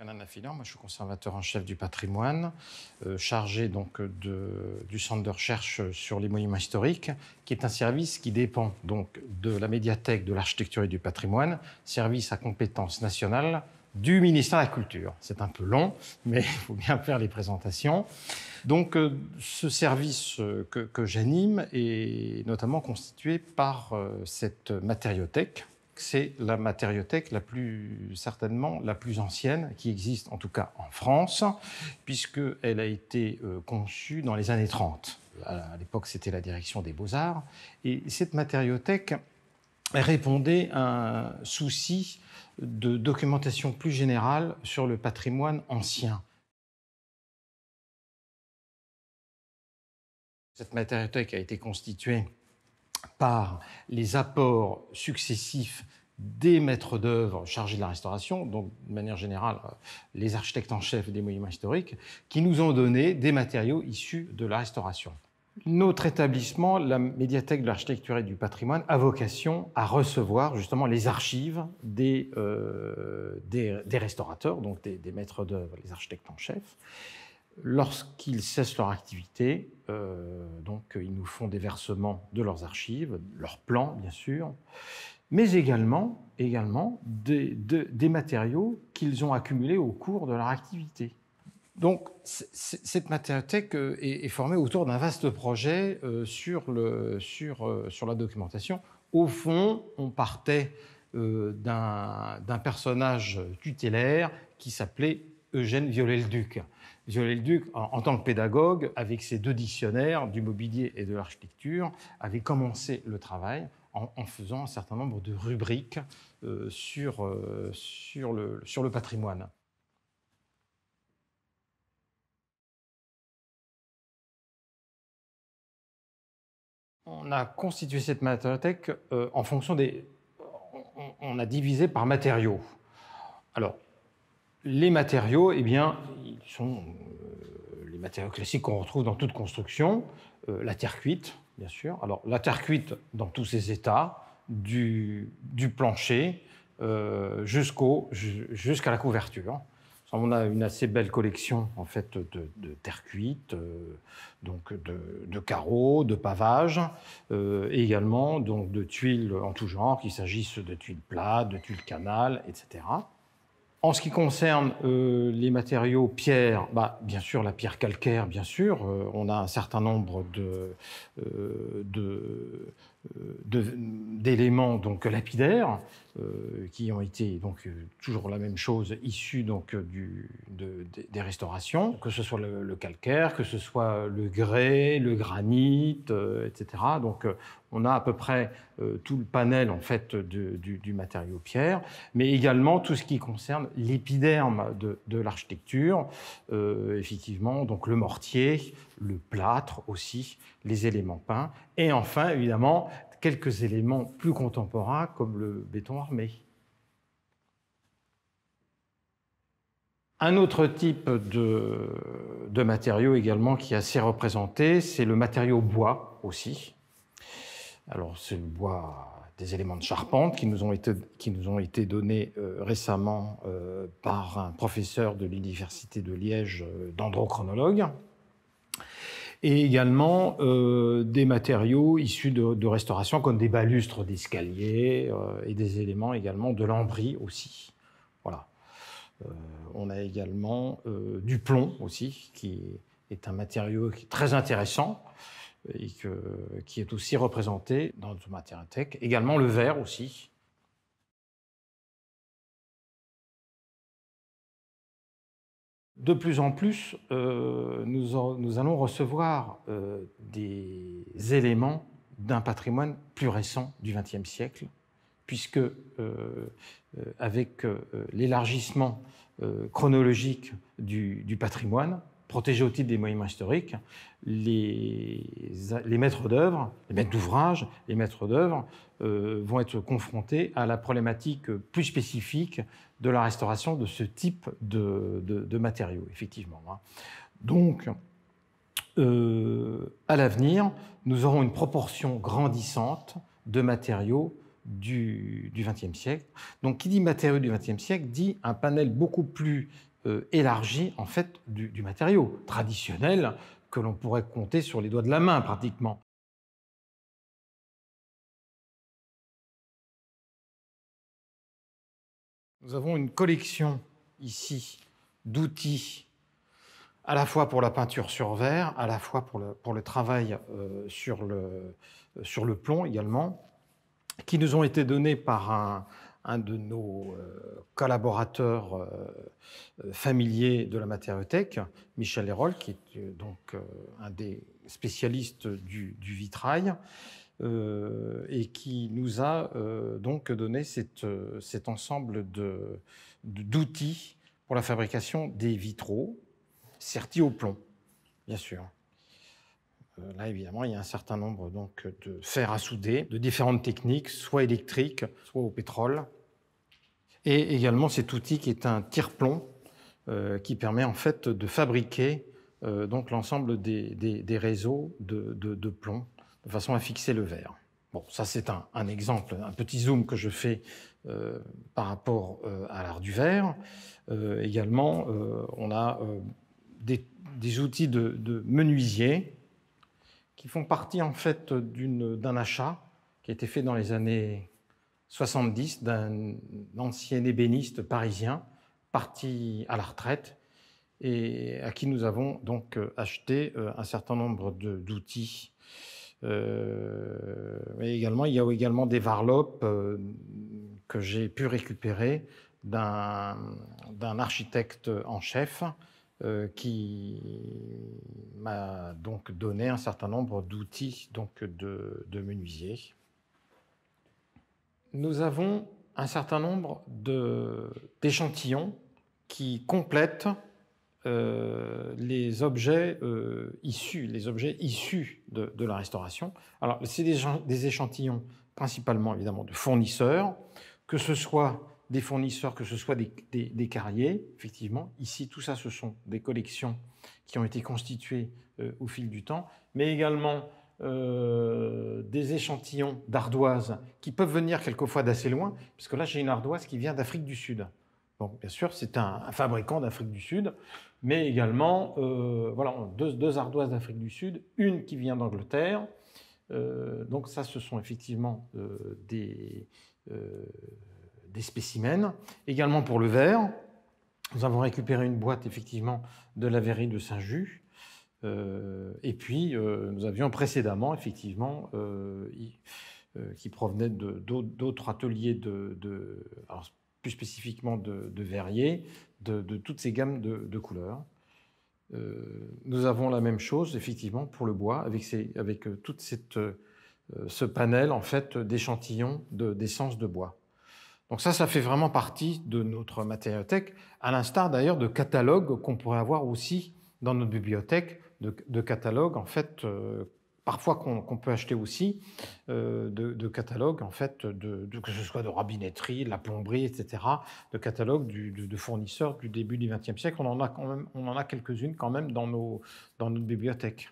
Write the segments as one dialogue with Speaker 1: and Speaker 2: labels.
Speaker 1: Alain Nafilan, moi je suis conservateur en chef du patrimoine, chargé donc du centre de recherche sur les monuments historiques, qui est un service qui dépend donc de la médiathèque de l'architecture et du patrimoine, service à compétence nationale du ministère de la Culture. C'est un peu long, mais il faut bien faire les présentations. Donc ce service que j'anime est notamment constitué par cette matériothèque. C'est la matériothèque certainement la plus ancienne qui existe, en tout cas en France, puisqu'elle a été conçue dans les années 30. À l'époque, c'était la direction des Beaux-Arts. Et cette matériothèque répondait à un souci de documentation plus générale sur le patrimoine ancien. Cette matériothèque a été constituée par les apports successifs des maîtres d'œuvre chargés de la restauration, donc de manière générale les architectes en chef des monuments historiques, qui nous ont donné des matériaux issus de la restauration. Notre établissement, la médiathèque de l'architecture et du patrimoine, a vocation à recevoir justement les archives des restaurateurs, donc des maîtres d'œuvre, les architectes en chef. Lorsqu'ils cessent leur activité, donc ils nous font des versements de leurs archives, leurs plans bien sûr, mais également des matériaux qu'ils ont accumulés au cours de leur activité. Donc cette matériothèque est formée autour d'un vaste projet sur la documentation. Au fond, on partait d'un personnage tutélaire qui s'appelait Eugène Viollet-le-Duc. Viollet-le-Duc, en tant que pédagogue, avec ses 2 dictionnaires du mobilier et de l'architecture, avait commencé le travail en faisant un certain nombre de rubriques sur le patrimoine. On a constitué cette matériothèque en fonction des... On a divisé par matériaux. Alors, les matériaux, eh bien, ils sont les matériaux classiques qu'on retrouve dans toute construction. La terre cuite, bien sûr. Alors, la terre cuite dans tous ses états, du plancher jusqu'à la couverture. On a une assez belle collection en fait de terre cuite, donc de carreaux, de pavages, et également donc de tuiles en tout genre, qu'il s'agisse de tuiles plates, de tuiles canal, etc. En ce qui concerne les matériaux pierre, bien sûr la pierre calcaire, bien sûr, on a un certain nombre d'éléments donc lapidaires qui ont été donc toujours la même chose, issus donc des restaurations, que ce soit le calcaire, que ce soit le grès, le granit, etc. Donc on a à peu près tout le panel en fait du matériau pierre, mais également tout ce qui concerne l'épiderme de l'architecture, effectivement, donc le mortier, le plâtre aussi, les éléments peints, et enfin, évidemment, quelques éléments plus contemporains comme le béton armé. Un autre type de matériau également qui est assez représenté, c'est le matériau bois aussi. Alors, c'est le bois, des éléments de charpente qui nous ont été donnés récemment par un professeur de l'Université de Liège, dendrochronologue. Et également des matériaux issus de restauration, comme des balustres d'escalier et des éléments également de lambris aussi. Voilà. On a également du plomb aussi, qui est un matériau très intéressant et qui est aussi représenté dans notre matériothèque. Également le verre aussi. De plus en plus, nous allons recevoir des éléments d'un patrimoine plus récent du XXe siècle, puisque avec l'élargissement chronologique du patrimoine, protégé au titre des monuments historiques, les maîtres d'œuvre, les maîtres d'ouvrage, les maîtres d'œuvre vont être confrontés à la problématique plus spécifique de la restauration de ce type de matériaux, effectivement. Donc, à l'avenir, nous aurons une proportion grandissante de matériaux du XXe siècle. Donc, qui dit matériaux du XXe siècle dit un panel beaucoup plus élargie en fait du matériau traditionnel que l'on pourrait compter sur les doigts de la main pratiquement. Nous avons une collection ici d'outils à la fois pour la peinture sur verre, à la fois pour le travail sur le plomb également, qui nous ont été donnés par un de nos collaborateurs familiers de la matériothèque, Michel Hérol, qui est donc un des spécialistes du vitrail, et qui nous a donc donné cet ensemble d'outils pour la fabrication des vitraux, sertis au plomb, bien sûr. Là, évidemment, il y a un certain nombre donc, de fers à souder, de différentes techniques, soit électriques, soit au pétrole. Et également cet outil qui est un tire-plomb qui permet en fait de fabriquer donc l'ensemble des réseaux de plomb de façon à fixer le verre. Bon, ça c'est un exemple, un petit zoom que je fais par rapport à l'art du verre. Également, on a des outils de menuisier qui font partie en fait d'un achat qui a été fait dans les années 70 d'un ancien ébéniste parisien parti à la retraite et à qui nous avons donc acheté un certain nombre d'outils. Mais également, il y a également des varlopes que j'ai pu récupérer d'un architecte en chef qui m'a donc donné un certain nombre d'outils de menuisier. Nous avons un certain nombre d'échantillons qui complètent les objets issus de la restauration. Alors, c'est des échantillons principalement, évidemment, de fournisseurs, que ce soit des fournisseurs, que ce soit des carriers, effectivement. Ici, tout ça, ce sont des collections qui ont été constituées au fil du temps, mais également des échantillons d'ardoises qui peuvent venir quelquefois d'assez loin, puisque là, j'ai une ardoise qui vient d'Afrique du Sud. Donc, bien sûr, c'est un fabricant d'Afrique du Sud, mais également voilà, deux ardoises d'Afrique du Sud, une qui vient d'Angleterre. Donc ça, ce sont effectivement des spécimens. Également pour le verre, nous avons récupéré une boîte effectivement de la verrerie de Saint-Just. Et puis, nous avions précédemment, effectivement, qui provenaient d'autres ateliers, alors, plus spécifiquement de verriers, de toutes ces gammes de couleurs. Nous avons la même chose, effectivement, pour le bois, avec tout ce panel en fait, d'échantillons d'essence de bois. Donc ça fait vraiment partie de notre matériothèque, à l'instar d'ailleurs de catalogues qu'on pourrait avoir aussi dans notre bibliothèque, de catalogues en fait, parfois qu'on peut acheter aussi, de catalogues en fait, que ce soit de robinetterie, de la plomberie, etc., de catalogues de fournisseurs du début du XXe siècle. On en a quelques-unes quand même dans notre bibliothèque.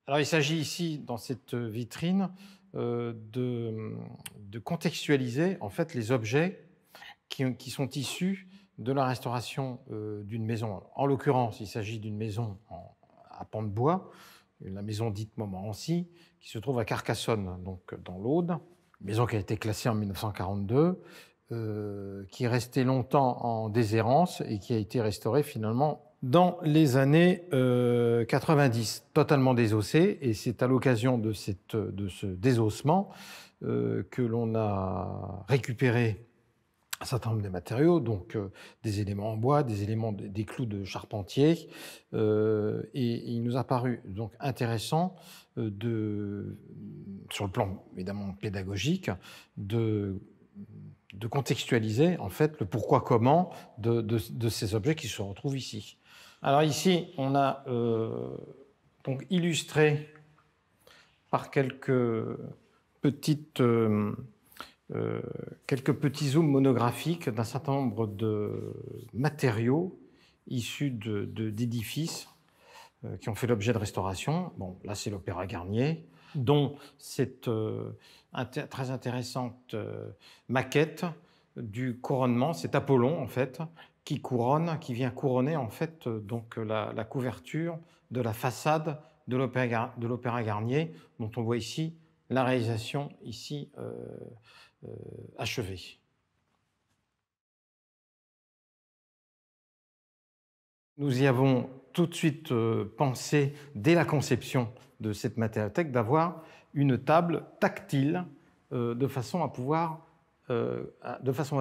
Speaker 1: Alors, il s'agit ici, dans cette vitrine, de contextualiser en fait les objets qui sont issus de la restauration d'une maison. En l'occurrence, il s'agit d'une maison à pans de bois, la maison dite Montmorency, qui se trouve à Carcassonne, donc dans l'Aude. Une maison qui a été classée en 1942, qui est restée longtemps en déshérence et qui a été restaurée finalement dans les années 90, totalement désossée. Et c'est à l'occasion de ce désossement que l'on a récupéré un certain nombre de matériaux, donc des éléments en bois, des clous de charpentier, et il nous a paru donc intéressant sur le plan évidemment pédagogique, de contextualiser en fait le pourquoi comment de ces objets qui se retrouvent ici. Alors ici, on a donc illustré par quelques petits zooms monographiques d'un certain nombre de matériaux issus d'édifices qui ont fait l'objet de restauration. Bon, là, c'est l'Opéra Garnier, dont cette très intéressante maquette du couronnement. C'est Apollon, en fait, qui couronne, qui vient couronner, en fait, donc la couverture de la façade de l'Opéra Garnier, dont on voit ici la réalisation ici achevée. Nous y avons tout de suite pensé, dès la conception de cette matériauthèque, d'avoir une table tactile de façon à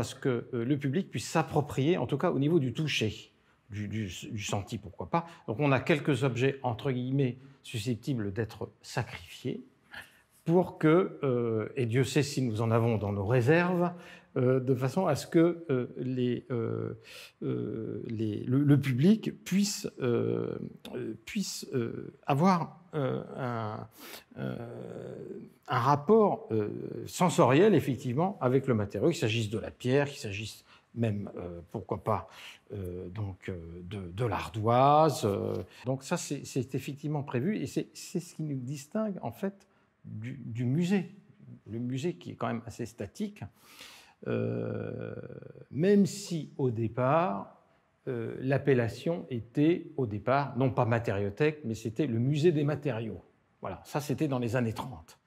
Speaker 1: ce que le public puisse s'approprier, en tout cas au niveau du toucher, du senti, pourquoi pas. Donc on a quelques objets, entre guillemets, susceptibles d'être sacrifiés pour que, et Dieu sait si nous en avons dans nos réserves, de façon à ce que le public puisse avoir un rapport sensoriel, effectivement, avec le matériau, qu'il s'agisse de la pierre, qu'il s'agisse même, pourquoi pas, de l'ardoise. Donc ça, c'est effectivement prévu, et c'est ce qui nous distingue, en fait, du musée. Le musée qui est quand même assez statique, même si au départ, l'appellation était au départ, non pas matériothèque, mais c'était le musée des matériaux. Voilà, ça c'était dans les années 30.